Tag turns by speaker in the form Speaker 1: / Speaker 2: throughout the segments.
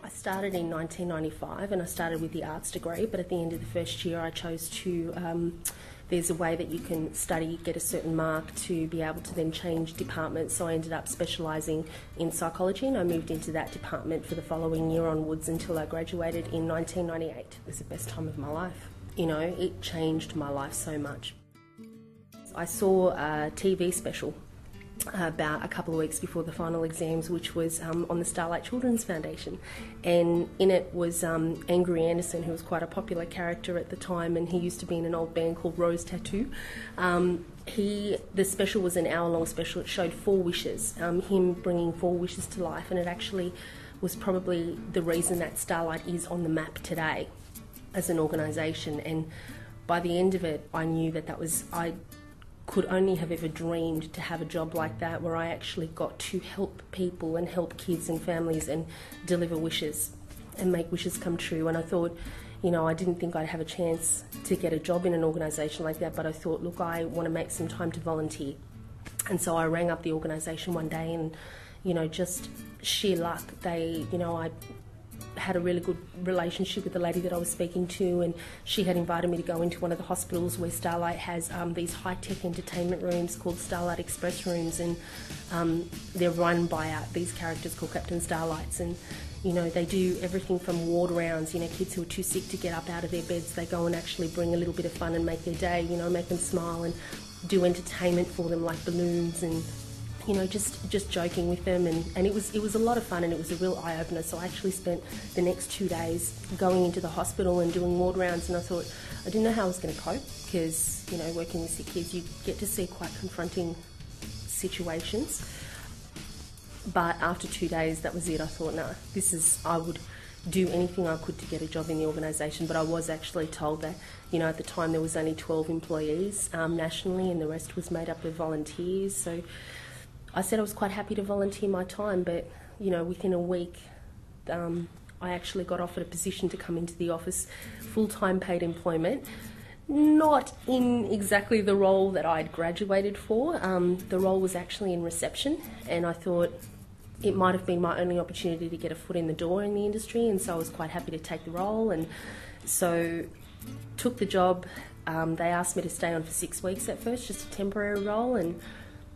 Speaker 1: I started in 1995 and I started with the arts degree, but at the end of the first year I chose to, there's a way that you can study, get a certain mark to be able to then change departments, so I ended up specialising in psychology and I moved into that department for the following year onwards until I graduated in 1998. It was the best time of my life. You know, it changed my life so much. I saw a TV special about a couple of weeks before the final exams, which was on the Starlight Children's Foundation, and in it was Angry Anderson, who was quite a popular character at the time, and he used to be in an old band called Rose Tattoo. The special was an hour-long special. It showed 4 wishes, him bringing 4 wishes to life, and it actually was probably the reason that Starlight is on the map today as an organisation. And by the end of it, I knew that I could only have ever dreamed to have a job like that, where I actually got to help people and help kids and families and deliver wishes and make wishes come true. And I thought, you know, I didn't think I'd have a chance to get a job in an organisation like that, but I thought, look, I want to make some time to volunteer. And so I rang up the organisation one day and, you know, just sheer luck, I had a really good relationship with the lady that I was speaking to, and she had invited me to go into one of the hospitals where Starlight has these high-tech entertainment rooms called Starlight Express rooms, and they're run by these characters called Captain Starlights, and you know, they do everything from ward rounds, you know, kids who are too sick to get up out of their beds, they go and actually bring a little bit of fun and make their day, you know, make them smile, and do entertainment for them like balloons and, you know, just joking with them, and it was a lot of fun, and it was a real eye-opener. So I actually spent the next 2 days going into the hospital and doing ward rounds, and I thought, I didn't know how I was going to cope, because, you know, working with sick kids, you get to see quite confronting situations. But after 2 days, that was it. I thought, no, I would do anything I could to get a job in the organisation, but I was actually told that, you know, at the time there was only 12 employees nationally, and the rest was made up of volunteers. So I said I was quite happy to volunteer my time, but, you know, within a week I actually got offered a position to come into the office, full-time paid employment, not in exactly the role that I'd graduated for. The role was actually in reception, and I thought it might have been my only opportunity to get a foot in the door in the industry, and so I was quite happy to take the role, and so took the job. They asked me to stay on for 6 weeks at first, just a temporary role, and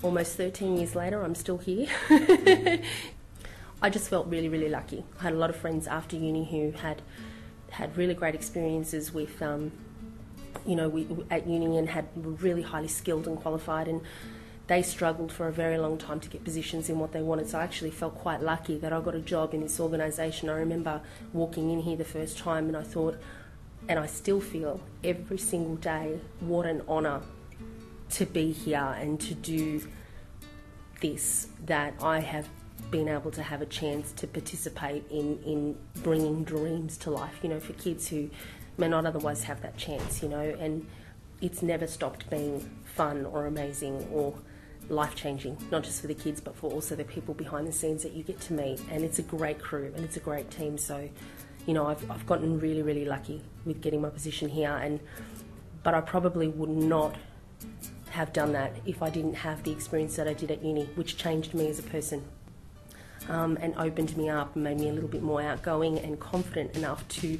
Speaker 1: almost 13 years later, I'm still here. I just felt really, really lucky. I had a lot of friends after uni who had really great experiences with, you know, at uni, and were really highly skilled and qualified, and they struggled for a very long time to get positions in what they wanted. So I actually felt quite lucky that I got a job in this organisation. I remember walking in here the first time, and I thought, and I still feel every single day, what an honour to be here and to do this, that I have been able to have a chance to participate in bringing dreams to life, you know, for kids who may not otherwise have that chance, you know, and it's never stopped being fun or amazing or life-changing, not just for the kids but for also the people behind the scenes that you get to meet. And it's a great crew and it's a great team, so, you know, I've gotten really, really lucky with getting my position here, but I probably would not have done that if I didn't have the experience that I did at uni, which changed me as a person, and opened me up and made me a little bit more outgoing and confident enough to,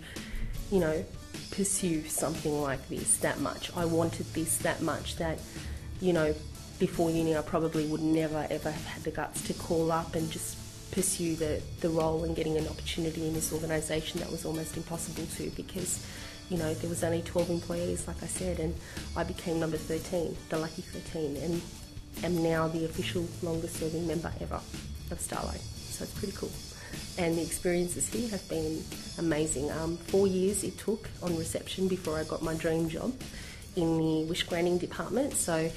Speaker 1: you know, pursue something like this that much. I wanted this that much that, you know, before uni I probably would never ever have had the guts to call up and just pursue the role and getting an opportunity in this organisation. That was almost impossible to, because, you know, there was only 12 employees, like I said, and I became number 13, the lucky 13, and am now the official longest serving member ever of Starlight. So it's pretty cool. And the experiences here have been amazing. 4 years it took on reception before I got my dream job in the wish granting department. So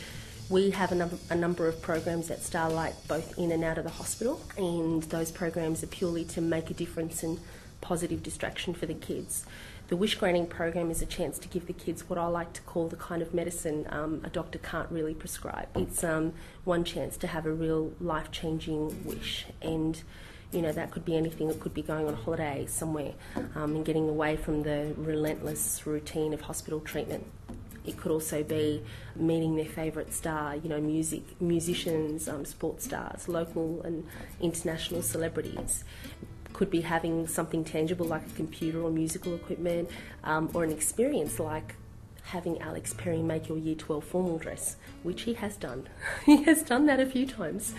Speaker 1: we have a number of programs at Starlight, both in and out of the hospital, and those programs are purely to make a difference and positive distraction for the kids. The wish granting program is a chance to give the kids what I like to call the kind of medicine a doctor can't really prescribe. It's one chance to have a real life-changing wish, and, you know, that could be anything. It could be going on holiday somewhere and getting away from the relentless routine of hospital treatment. It could also be meeting their favourite star, you know, musicians, sports stars, local and international celebrities. could be having something tangible like a computer or musical equipment, or an experience like having Alex Perry make your Year 12 formal dress, which he has done. He has done that a few times.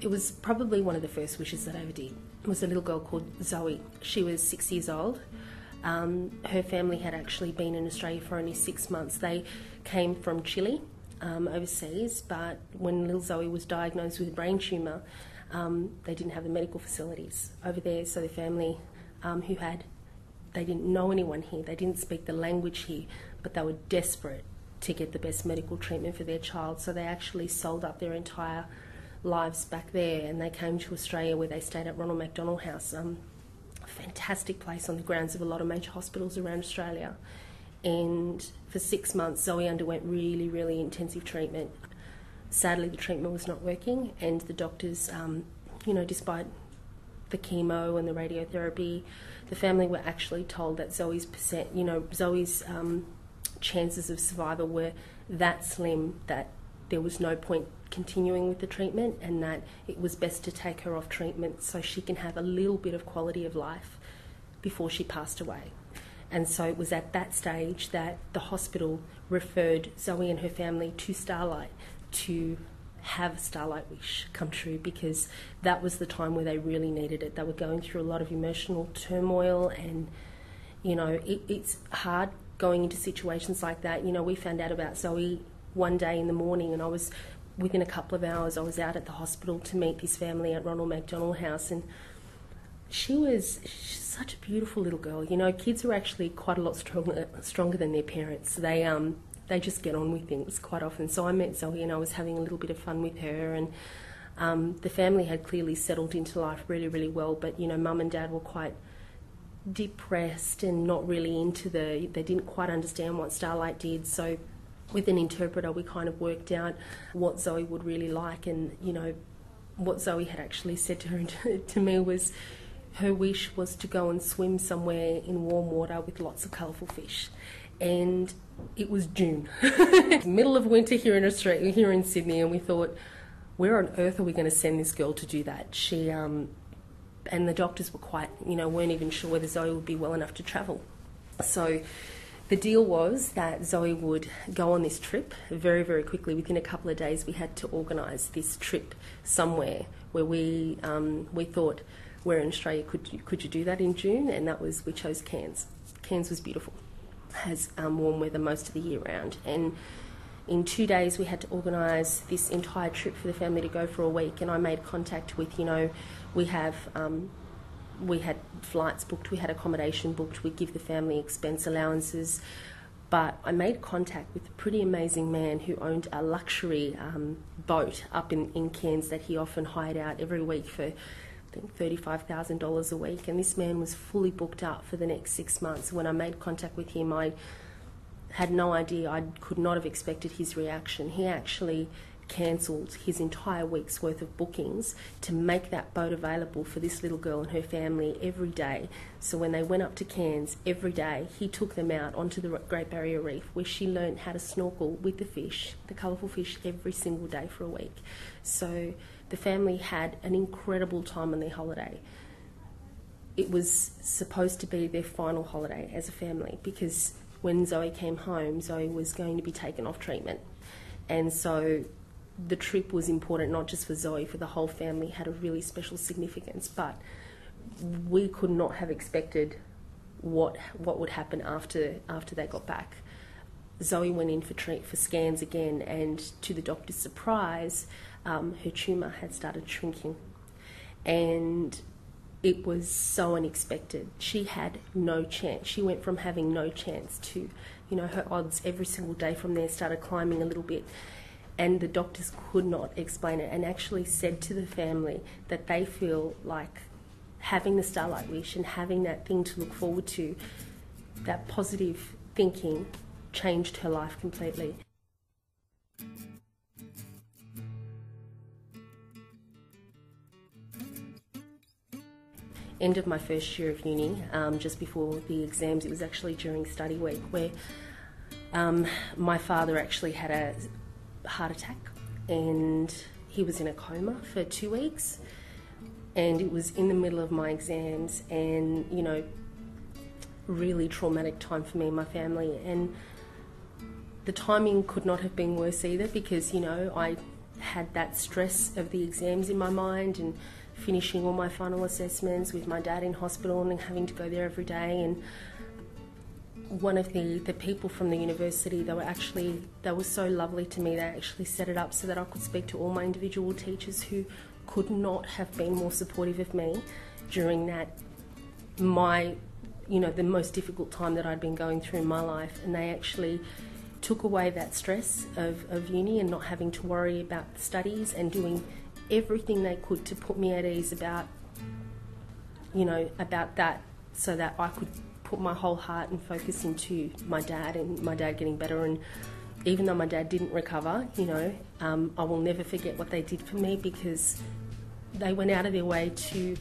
Speaker 1: It was probably one of the first wishes that I ever did. It was a little girl called Zoe. She was 6 years old. Her family had actually been in Australia for only 6 months. They came from Chile, overseas, but when little Zoe was diagnosed with a brain tumour, they didn't have the medical facilities over there, so the family they didn't know anyone here, they didn't speak the language here, but they were desperate to get the best medical treatment for their child, so they actually sold up their entire lives back there, and they came to Australia where they stayed at Ronald McDonald House, a fantastic place on the grounds of a lot of major hospitals around Australia. And for 6 months Zoe underwent really, really intensive treatment. Sadly, the treatment was not working, and the doctors, despite the chemo and the radiotherapy, the family were actually told that Zoe's chances of survival were that slim that there was no point continuing with the treatment, and that it was best to take her off treatment so she can have a little bit of quality of life before she passed away. And so it was at that stage that the hospital referred Zoe and her family to Starlight to have a Starlight wish come true, because that was the time where they really needed it. They were going through a lot of emotional turmoil, and it's hard going into situations like that. We found out about Zoe one day in the morning, and within a couple of hours I was out at the hospital to meet this family at Ronald McDonald House, and she's such a beautiful little girl. Kids are actually quite a lot stronger than their parents. They just get on with things quite often. So I met Zoe and I was having a little bit of fun with her, and the family had clearly settled into life really, really well, but Mum and Dad were quite depressed and not really they didn't quite understand what Starlight did. So with an interpreter we kind of worked out what Zoe would really like, and what Zoe had actually said to her to me was her wish was to go and swim somewhere in warm water with lots of colourful fish. And it was June, middle of winter here in Australia, here in Sydney, and we thought, where on earth are we going to send this girl to do that? She and the doctors were weren't even sure whether Zoe would be well enough to travel. So the deal was that Zoe would go on this trip very, very quickly. Within a couple of days, we had to organise this trip somewhere where we thought, where in Australia could you do that in June? And we chose Cairns. Cairns was beautiful, has warm weather most of the year round. And in 2 days, we had to organise this entire trip for the family to go for a week. And I made contact with, we had flights booked, we had accommodation booked, we give the family expense allowances. But I made contact with a pretty amazing man who owned a luxury boat up in Cairns that he often hired out every week for, I think, $35,000 a week. And this man was fully booked up for the next 6 months. When I made contact with him, I had no idea, I could not have expected his reaction. He actually cancelled his entire week's worth of bookings to make that boat available for this little girl and her family every day. So when they went up to Cairns every day, he took them out onto the Great Barrier Reef, where she learned how to snorkel with the fish, the colourful fish, every single day for a week. So the family had an incredible time on their holiday. It was supposed to be their final holiday as a family, because when Zoe came home, Zoe was going to be taken off treatment. And so the trip was important, not just for Zoe, for the whole family, had a really special significance. But we could not have expected what would happen after they got back. Zoe went in for scans again, and to the doctor's surprise, her tumour had started shrinking. And it was so unexpected. She had no chance. She went from having no chance to, her odds every single day from there started climbing a little bit. And the doctors could not explain it, and actually said to the family that they feel like having the Starlight Wish and having that thing to look forward to, that positive thinking, changed her life completely. End of my first year of uni, just before the exams, it was actually during study week, where My father actually had a heart attack and he was in a coma for 2 weeks, and it was in the middle of my exams, and, you know, really traumatic time for me and my family. And the timing could not have been worse either, because, you know, I had that stress of the exams in my mind and finishing all my final assessments with my dad in hospital and having to go there every day. And one of the people from the university, they were so lovely to me. They actually set it up so that I could speak to all my individual teachers, who could not have been more supportive of me during that, the most difficult time that I'd been going through in my life. And they actually took away that stress of uni and not having to worry about the studies, and doing everything they could to put me at ease about that, so that I could put my whole heart and focus into my dad and my dad getting better. And even though my dad didn't recover, I will never forget what they did for me, because they went out of their way to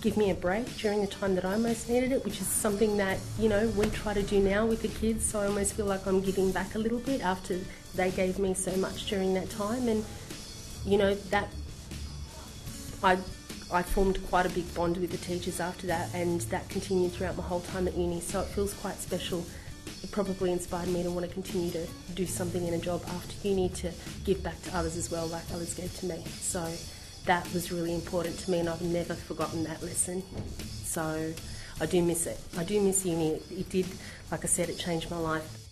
Speaker 1: give me a break during the time that I most needed it, which is something that, we try to do now with the kids. So I almost feel like I'm giving back a little bit after they gave me so much during that time. And, that I formed quite a big bond with the teachers after that, and that continued throughout my whole time at uni. So it feels quite special. It probably inspired me to want to continue to do something in a job after uni, to give back to others as well, like others gave to me. So that was really important to me, and I've never forgotten that lesson. So I do miss it. I do miss uni. It did, like I said, it changed my life.